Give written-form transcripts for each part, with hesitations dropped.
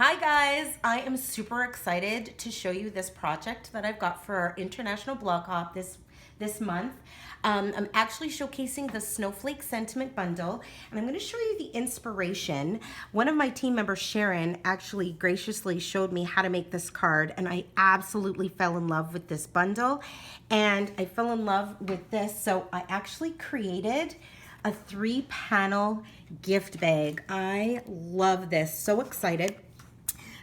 Hi guys, I am super excited to show you this project that I've got for our International Blog Hop this month. I'm actually showcasing the Snowflake Sentiment Bundle, and I'm going to show you the inspiration. One of my team members, Sharon, actually graciously showed me how to make this card, and I absolutely fell in love with this bundle, and I fell in love with this, so I actually created a 3-panel gift bag. I love this, so excited.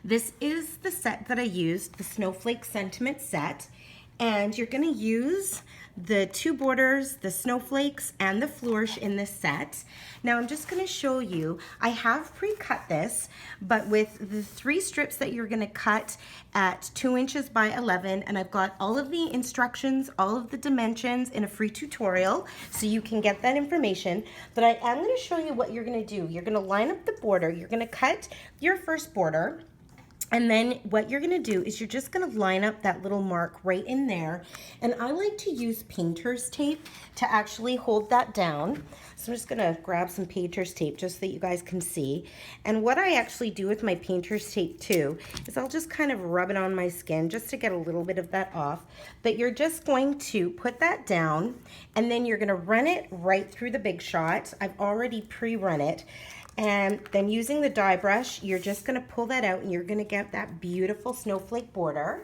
This is the set that I used, the Snowflake Sentiment set, and you're gonna use the 2 borders, the snowflakes, and the flourish in this set. Now I'm just gonna show you, I have pre-cut this, but with the 3 strips that you're gonna cut at 2 inches by 11, and I've got all of the instructions, all of the dimensions in a free tutorial, so you can get that information. But I am gonna show you what you're gonna do. You're gonna line up the border, you're gonna cut your first border, and then what you're gonna do is you're just gonna line up that little mark right in there. And I like to use painter's tape to actually hold that down. So I'm just gonna grab some painter's tape just so that you guys can see. And what I actually do with my painter's tape too is I'll just kind of rub it on my skin just to get a little bit of that off. But you're just going to put that down, and then you're gonna run it right through the Big Shot. I've already pre-run it. And then using the die brush, you're just gonna pull that out and you're gonna get that beautiful snowflake border.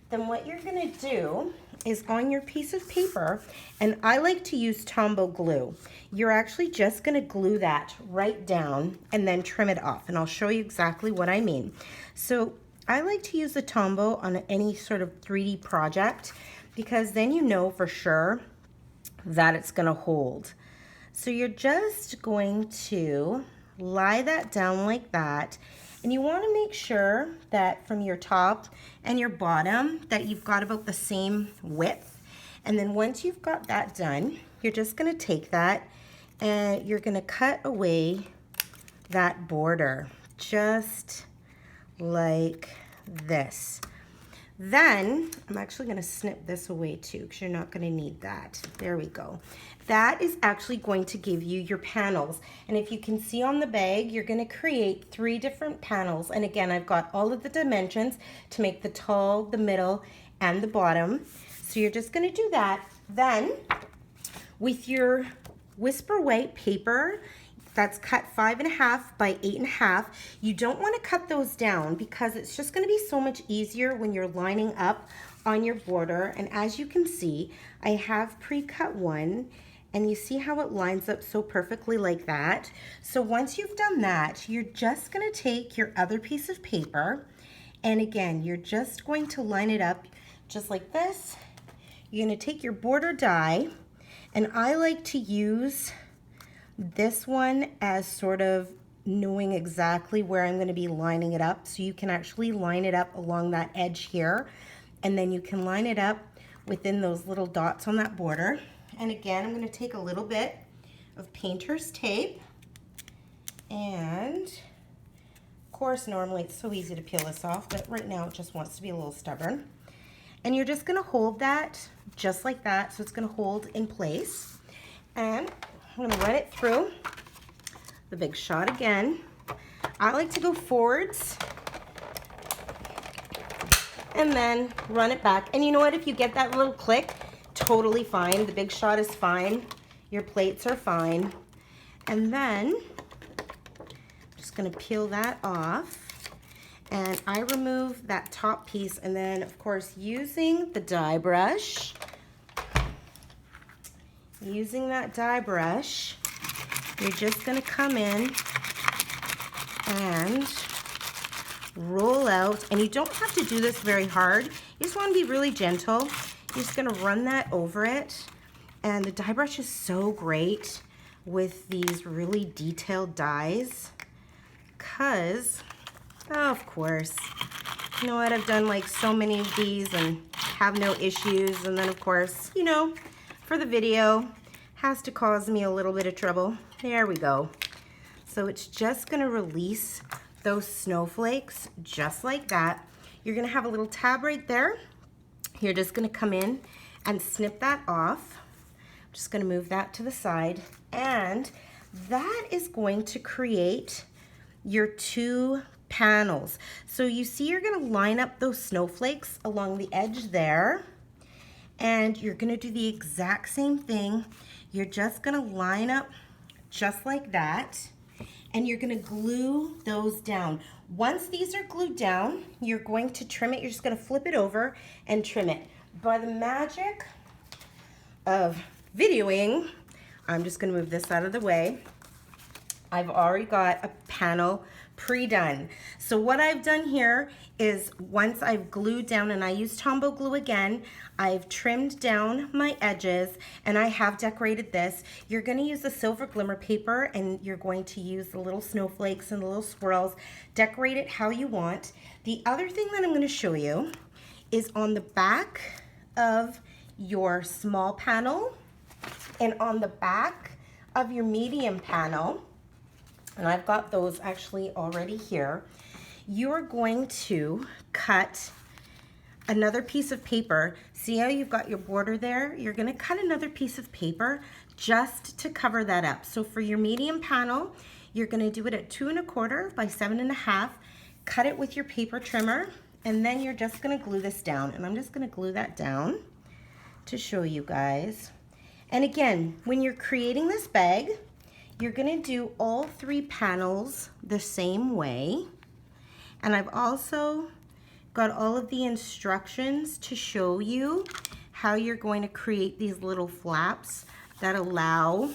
Then what you're gonna do is on your piece of paper, and I like to use Tombow glue, you're actually just gonna glue that right down and then trim it off. And I'll show you exactly what I mean. So I like to use the Tombow on any sort of 3D project because then you know for sure that it's gonna hold. So you're just going to lie that down like that, and you want to make sure that from your top and your bottom that you've got about the same width. And then once you've got that done, you're just going to take that and you're going to cut away that border just like this. Then I'm actually going to snip this away too because you're not going to need that. There we go. That is actually going to give you your panels. And if you can see on the bag, you're going to create 3 different panels. And again, I've got all of the dimensions to make the tall, the middle, and the bottom. So you're just going to do that. Then with your Whisper White paper, that's cut 5.5 by 8.5. You don't want to cut those down because it's just going to be so much easier when you're lining up on your border. And as you can see, I have pre-cut one, and you see how it lines up so perfectly like that. So once you've done that, you're just going to take your other piece of paper, and again, you're just going to line it up just like this. You're going to take your border die, and I like to use this one as sort of knowing exactly where I'm going to be lining it up, so you can actually line it up along that edge here, and then you can line it up within those little dots on that border. And again, I'm going to take a little bit of painter's tape, and of course normally it's so easy to peel this off, but right now it just wants to be a little stubborn. And you're just going to hold that just like that, so it's going to hold in place. And I'm going to run it through the Big Shot again. I like to go forwards and then run it back. And you know what? If you get that little click, totally fine. The Big Shot is fine. Your plates are fine. And then I'm just going to peel that off. And I remove that top piece. And then, of course, using the die brush, you're just going to come in and roll out. And you don't have to do this very hard. You just want to be really gentle. You're just going to run that over it. And the die brush is so great with these really detailed dies because, oh, of course, you know what, I've done like so many of these and have no issues. And then, of course, you know, for the video, has to cause me a little bit of trouble. There we go. So it's just going to release those snowflakes just like that. You're going to have a little tab right there. You're just going to come in and snip that off. I'm just going to move that to the side, and that is going to create your 2 panels. So you see you're gonna line up those snowflakes along the edge there, and you're gonna do the exact same thing. You're just gonna line up just like that, and you're gonna glue those down. Once these are glued down, you're going to trim it. You're just gonna flip it over and trim it. By the magic of videoing, I'm just gonna move this out of the way. I've already got a panel pre-done. So what I've done here is once I've glued down, and I use Tombow glue again, I've trimmed down my edges and I have decorated this. You're gonna use the silver glimmer paper and you're going to use the little snowflakes and the little swirls. Decorate it how you want. The other thing that I'm gonna show you is on the back of your small panel and on the back of your medium panel, and I've got those actually already here, you are going to cut another piece of paper. See how you've got your border there? You're gonna cut another piece of paper just to cover that up. So for your medium panel, you're gonna do it at 2 1/4 by 7 1/2, cut it with your paper trimmer, and then you're just gonna glue this down. And I'm just gonna glue that down to show you guys. And again, when you're creating this bag, you're gonna do all 3 panels the same way. And I've also got all of the instructions to show you how you're going to create these little flaps that allow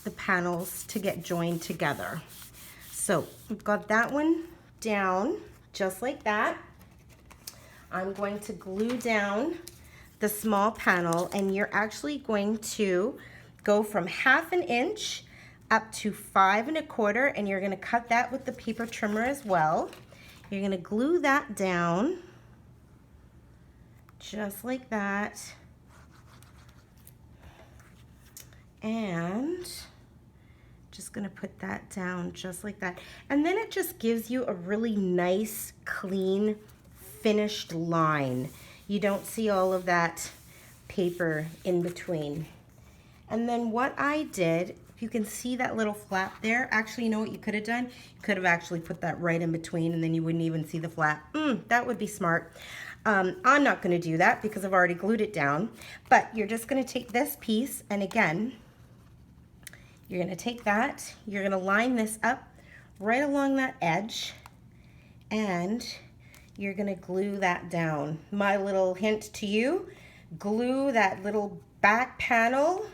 the panels to get joined together. So we've got that one down just like that. I'm going to glue down the small panel, and you're actually going to go from 1/2 inch up to 5 1/4, and you're gonna cut that with the paper trimmer as well. You're gonna glue that down just like that. And just gonna put that down just like that. And then it just gives you a really nice, clean, finished line. You don't see all of that paper in between. And then what I did, you can see that little flap there. Actually, you know what you could have done? You could have actually put that right in between and then you wouldn't even see the flap. That would be smart. I'm not gonna do that because I've already glued it down, but you're just gonna take this piece, and again, you're gonna take that, you're gonna line this up right along that edge, and you're gonna glue that down. My little hint to you, glue that little back panel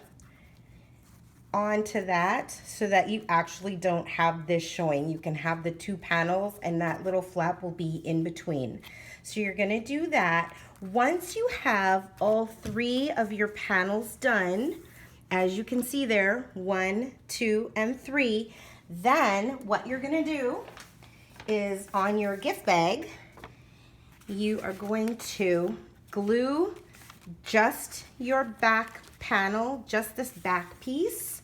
onto that so that you actually don't have this showing. You can have the 2 panels and that little flap will be in between. So you're gonna do that. Once you have all 3 of your panels done, as you can see there, 1, 2, and 3, then what you're gonna do is on your gift bag, you are going to glue just your back panel, just this back piece.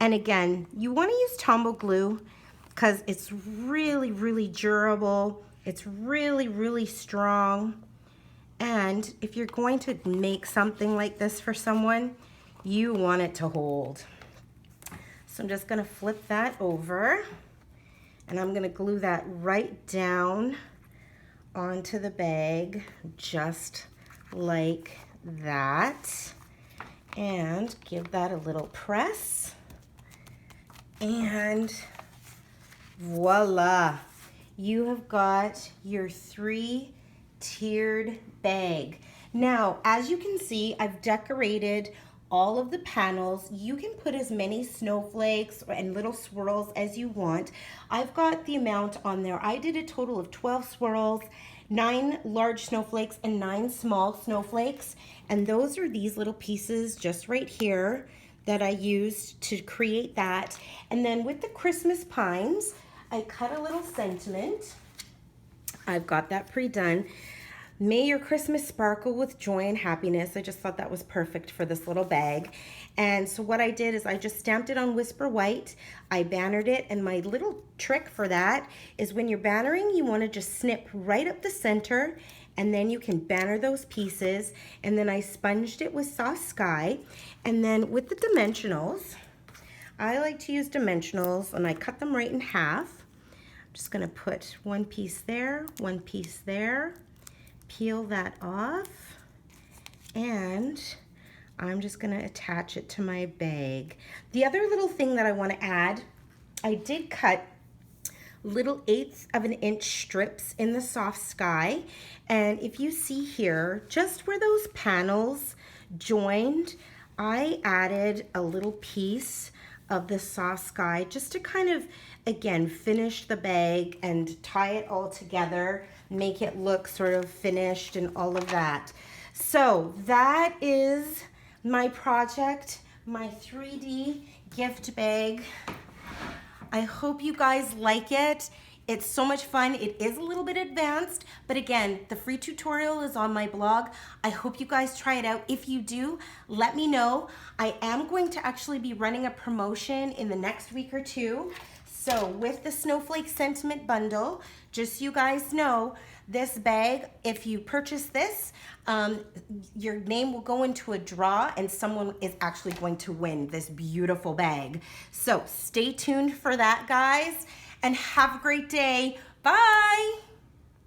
And again, you want to use Tombow glue because it's really, really durable. It's really, really strong. And if you're going to make something like this for someone, you want it to hold. So I'm just going to flip that over, and I'm going to glue that right down onto the bag, just like that. And give that a little press. And voila, you have got your 3-tiered bag. Now, as you can see, I've decorated all of the panels. You can put as many snowflakes and little swirls as you want. I've got the amount on there. I did a total of 12 swirls, 9 large snowflakes, and 9 small snowflakes. And those are these little pieces just right here that I used to create that. And then with the Christmas pines, I cut a little sentiment. I've got that pre-done. May your Christmas sparkle with joy and happiness. I just thought that was perfect for this little bag. And so what I did is I just stamped it on Whisper White. I bannered it, and my little trick for that is when you're bannering, you want to just snip right up the center, and then you can banner those pieces. And then I sponged it with Soft Sky. And then with the dimensionals, I like to use dimensionals, and I cut them right in half. I'm Just gonna put one piece there, one piece there, peel that off, and I'm just gonna attach it to my bag. The other little thing that I wanna add, I did cut little 1/8 of an inch strips in the soft sky. And if you see here, just where those panels joined, I added a little piece of the soft sky just to kind of, again, finish the bag and tie it all together, make it look sort of finished and all of that. So that is my project, my 3D gift bag. I hope you guys like it. It's so much fun. It is a little bit advanced, but again, the free tutorial is on my blog. I hope you guys try it out. If you do, let me know. I am going to actually be running a promotion in the next week or two. So with the Snowflake Sentiment Bundle, just so you guys know, this bag, if you purchase this, your name will go into a draw and someone is actually going to win this beautiful bag. So stay tuned for that, guys, and have a great day. Bye.